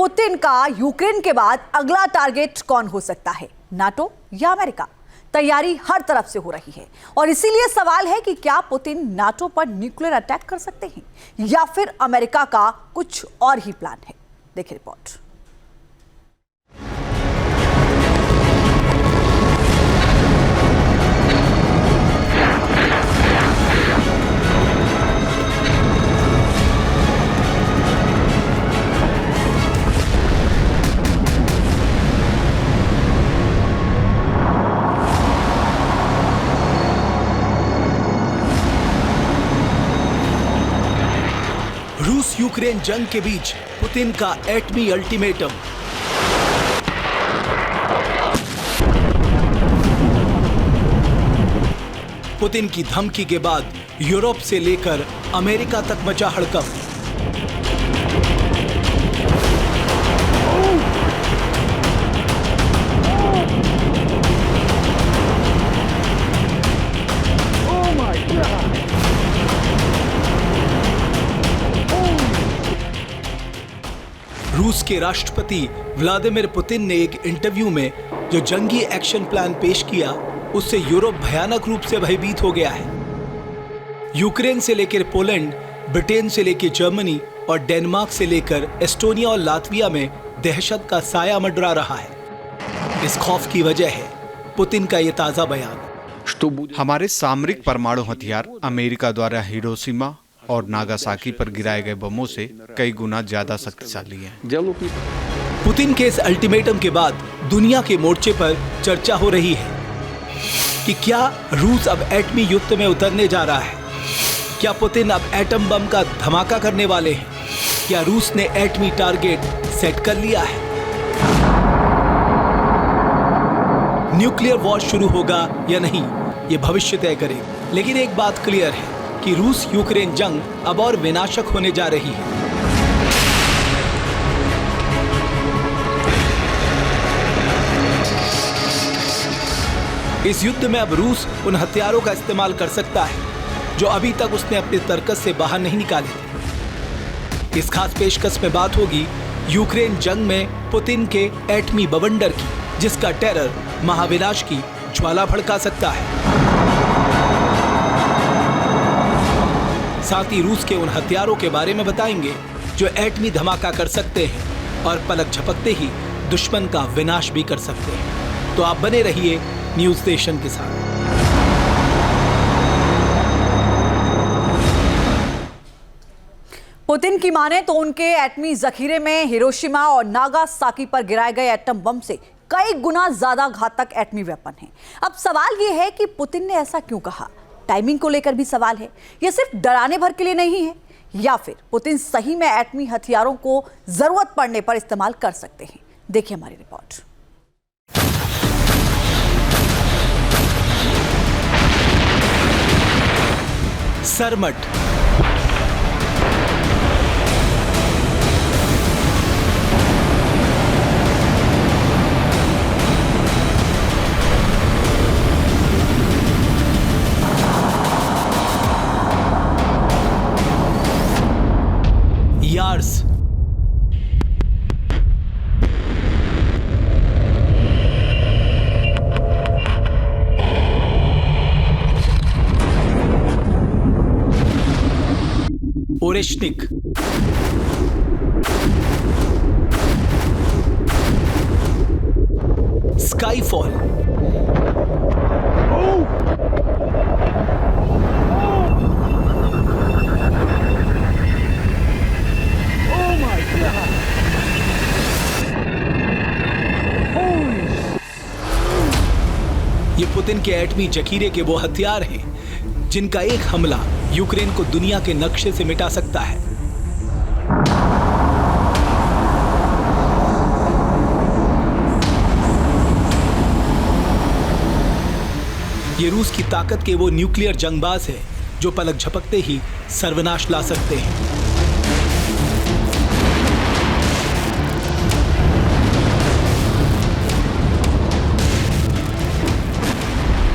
Putin का Ukraine के बाद अगला टारगेट कौन हो सकता है, नाटो या अमेरिका? तैयारी हर तरफ से हो रही है और इसीलिए सवाल है कि क्या पुतिन नाटो पर न्यूक्लियर अटैक कर सकते हैं या फिर अमेरिका का कुछ और ही प्लान है। देखिए रिपोर्ट। रूस यूक्रेन जंग के बीच पुतिन का एटमी अल्टीमेटम। पुतिन की धमकी के बाद यूरोप से लेकर अमेरिका तक मचा हड़कंप। रूस के राष्ट्रपति व्लादिमीर पुतिन ने एक इंटरव्यू में जो जंगी एक्शन प्लान पेश किया, उससे यूरोप भयानक रूप से भयभीत हो गया है। यूक्रेन से लेकर पोलैंड, ब्रिटेन से लेकर जर्मनी और डेनमार्क से लेकर एस्टोनिया और लातविया में दहशत का साया मंडरा रहा है। इस खौफ की वजह है पुतिन का ये ताजा बयान। हमारे सामरिक परमाणु हथियार अमेरिका द्वारा हिरोशिमा और नागासाकी पर गिराए गए बमों से कई गुना ज्यादा शक्तिशाली हैं। पुतिन के इस अल्टीमेटम के बाद दुनिया के मोर्चे पर चर्चा हो रही है कि क्या रूस अब एटमी युद्ध में उतरने जा रहा है। क्या पुतिन अब एटम बम का धमाका करने वाले हैं? क्या रूस ने एटमी टारगेट सेट कर लिया है? न्यूक्लियर वॉर शुरू होगा या नहीं, ये भविष्य तय करेगा। लेकिन एक बात क्लियर है कि रूस यूक्रेन जंग अब और विनाशक होने जा रही है। इस युद्ध में अब रूस उन हथियारों का इस्तेमाल कर सकता है जो अभी तक उसने अपने तर्कस से बाहर नहीं निकाले थे। इस खास पेशकश में बात होगी यूक्रेन जंग में पुतिन के एटमी बवंडर की, जिसका टेरर महाविनाश की ज्वाला भड़का सकता है। साथ ही रूस के उन हथियारों के बारे में बताएंगे जो एटमी धमाका कर सकते हैं और पलक झपकते ही दुश्मन का विनाश भी कर सकते हैं। तो आप बने रहिए न्यूज स्टेशन के साथ। पुतिन की माने तो उनके एटमी जखीरे में हिरोशिमा और नागासाकी पर गिराए गए एटम बम से कई गुना ज्यादा घातक एटमी वेपन है। अब सवाल यह है कि पुतिन ने ऐसा क्यों कहा। टाइमिंग को लेकर भी सवाल है। यह सिर्फ डराने भर के लिए नहीं है, या फिर पुतिन सही में एटमी हथियारों को जरूरत पड़ने पर इस्तेमाल कर सकते हैं। देखिए हमारी report. Sarmat, Yars, Oreshnik, Skyfall, ये पुतिन के एटमी जखीरे के वो हथियार हैं जिनका एक हमला यूक्रेन को दुनिया के नक्शे से मिटा सकता है। ये रूस की ताकत के वो न्यूक्लियर जंगबाज है जो पलक झपकते ही सर्वनाश ला सकते हैं।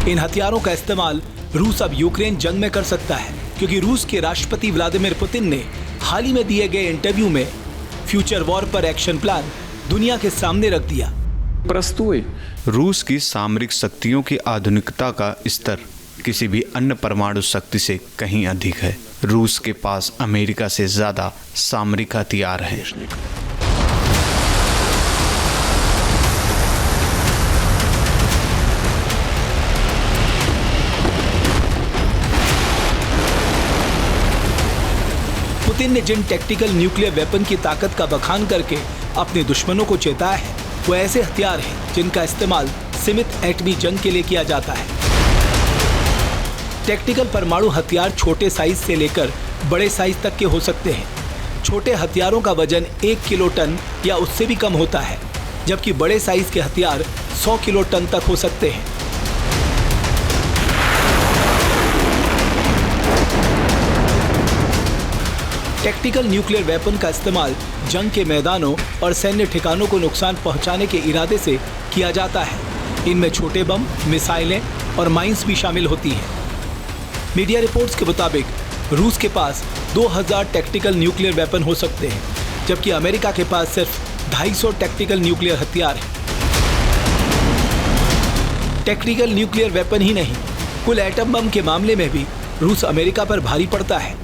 इन हथियारों का इस्तेमाल रूस अब यूक्रेन जंग में कर सकता है, क्योंकि रूस के राष्ट्रपति व्लादिमीर पुतिन ने हाल ही में दिए गए इंटरव्यू में फ्यूचर वॉर पर एक्शन प्लान दुनिया के सामने रख दिया। простой. रूस की सामरिक शक्तियों की आधुनिकता का स्तर किसी भी अन्य परमाणु शक्ति से कहीं अधिक है। रूस के पास अमेरिका से ज़्यादा सामरिक हथियार हैं। पुतिन ने जिन टैक्टिकल न्यूक्लियर वेपन की ताकत का बखान करके अपने दुश्मनों को चेताया है, वो ऐसे हथियार हैं जिनका इस्तेमाल सीमित एटमी जंग के लिए किया जाता है। टैक्टिकल परमाणु हथियार छोटे साइज से लेकर बड़े साइज तक के हो सकते हैं। छोटे हथियारों का वजन 1 किलो टन या उससे भी कम होता है, जबकि बड़े साइज के हथियार 100 किलो टन तक हो सकते हैं। टैक्टिकल न्यूक्लियर वेपन का इस्तेमाल जंग के मैदानों और सैन्य ठिकानों को नुकसान पहुंचाने के इरादे से किया जाता है। इनमें छोटे बम, मिसाइलें और माइंस भी शामिल होती हैं। मीडिया रिपोर्ट्स के मुताबिक रूस के पास 2000 टैक्टिकल न्यूक्लियर वेपन हो सकते हैं, जबकि अमेरिका के पास सिर्फ 250 टैक्टिकल न्यूक्लियर हथियार हैं। टैक्टिकल न्यूक्लियर वेपन ही नहीं, कुल एटम बम के मामले में भी रूस अमेरिका पर भारी पड़ता है।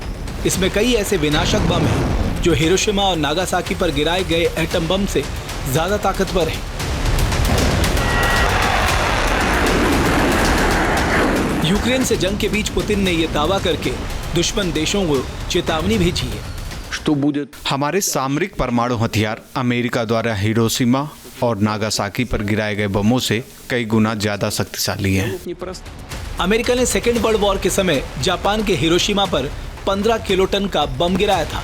इसमें कई ऐसे विनाशक बम हैं जो हिरोशिमा और नागासाकी पर गिराए गए एटम बम से ज्यादा ताकतवर हैं। यूक्रेन से जंग के बीच पुतिन ने यह दावा करके दुश्मन देशों को चेतावनी भेजी है। Что будет? हमारे सामरिक परमाणु हथियार अमेरिका द्वारा हिरोशिमा और नागासाकी पर गिराए गए बमों से कई गुना ज्यादा शक्तिशाली हैं। Непросто. अमेरिका ने सेकेंड वर्ल्ड वॉर के समय जापान के हिरोशिमा पर 15 किलोटन का बम गिराया था।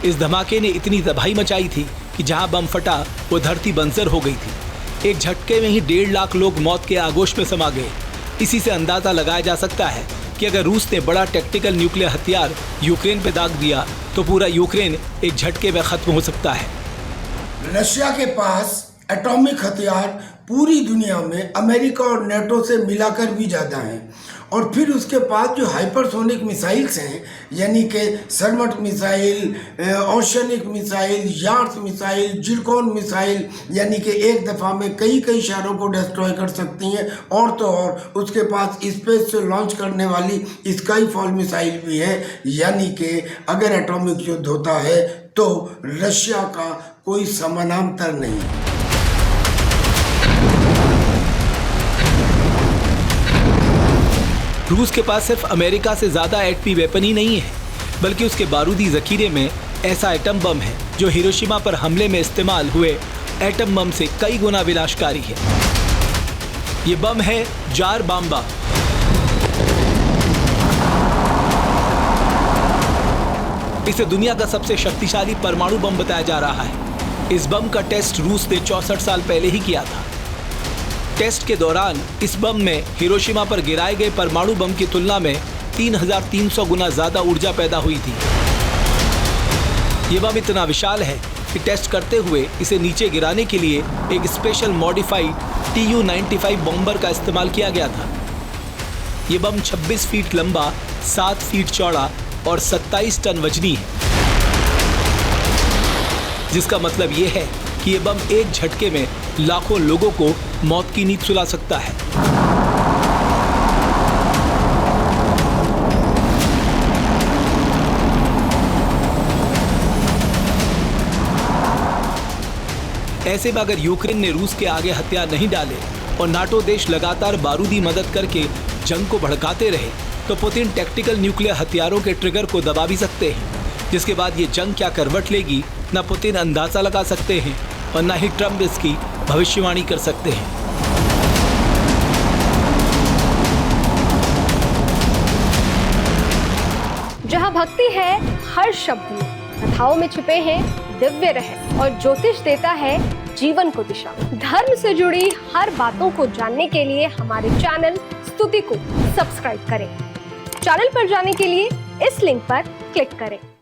इस धमाके ने इतनी तबाही मचाई थी कि जहां बम फटा वो धरती बंजर हो गई थी। एक झटके में ही 1.5 लाख लोग मौत के आगोश में समा गए। इसी से अंदाजा लगाया जा सकता है कि अगर रूस ने बड़ा टैक्टिकल न्यूक्लियर हथियार यूक्रेन पे दाग दिया तो पूरा यूक्रेन एक झटके में खत्म हो सकता है। रशिया के पास एटॉमिक हथियार पूरी दुनिया में अमेरिका और नेटो से मिलाकर भी ज़्यादा हैं, और फिर उसके पास जो हाइपरसोनिक मिसाइल्स हैं, यानी कि Sarmat missile, Oreshnik missile, Yars missile, Zircon missile, यानी कि एक दफ़ा में कई शहरों को डिस्ट्रॉय कर सकती हैं। और तो और उसके पास स्पेस से लॉन्च करने वाली स्काई फॉल मिसाइल भी है, यानी कि अगर एटॉमिक युद्ध होता है तो रशिया का कोई समानांतर नहीं है। रूस के पास सिर्फ अमेरिका से ज्यादा एटमी वेपन ही नहीं है, बल्कि उसके बारूदी जखीरे में ऐसा एटम बम है जो हिरोशिमा पर हमले में इस्तेमाल हुए एटम बम से कई गुना विनाशकारी है। ये बम है जार बम्बा। इसे दुनिया का सबसे शक्तिशाली परमाणु बम बताया जा रहा है। इस बम का टेस्ट रूस ने 64 साल पहले ही किया था। टेस्ट के दौरान इस बम में हिरोशिमा पर गिराए गए परमाणु बम की तुलना में 3300 गुना ज्यादा ऊर्जा पैदा हुई थी। ये बम इतना विशाल है कि टेस्ट करते हुए इसे नीचे गिराने के लिए एक स्पेशल मॉडिफाइड Tu-95 बॉम्बर का इस्तेमाल किया गया था। ये बम 26 फीट लंबा, 7 फीट चौड़ा और 27 टन वजनी है, जिसका मतलब ये है कि ये बम एक झटके में लाखों लोगों को मौत की नींद सुला सकता है। ऐसे में अगर यूक्रेन ने रूस के आगे हथियार नहीं डाले और नाटो देश लगातार बारूदी मदद करके जंग को भड़काते रहे, तो पुतिन टैक्टिकल न्यूक्लियर हथियारों के ट्रिगर को दबा भी सकते हैं, जिसके बाद ये जंग क्या करवट लेगी न पुतिन अंदाजा लगा सकते हैं और न ही ट्रम्प इसकी भविष्यवाणी कर सकते हैं। जहाँ भक्ति है हर शब्द में, कथाओं में छुपे हैं दिव्य रहस्य और ज्योतिष देता है जीवन को दिशा। धर्म से जुड़ी हर बातों को जानने के लिए हमारे चैनल स्तुति को सब्सक्राइब करें। चैनल पर जाने के लिए इस लिंक पर क्लिक करें।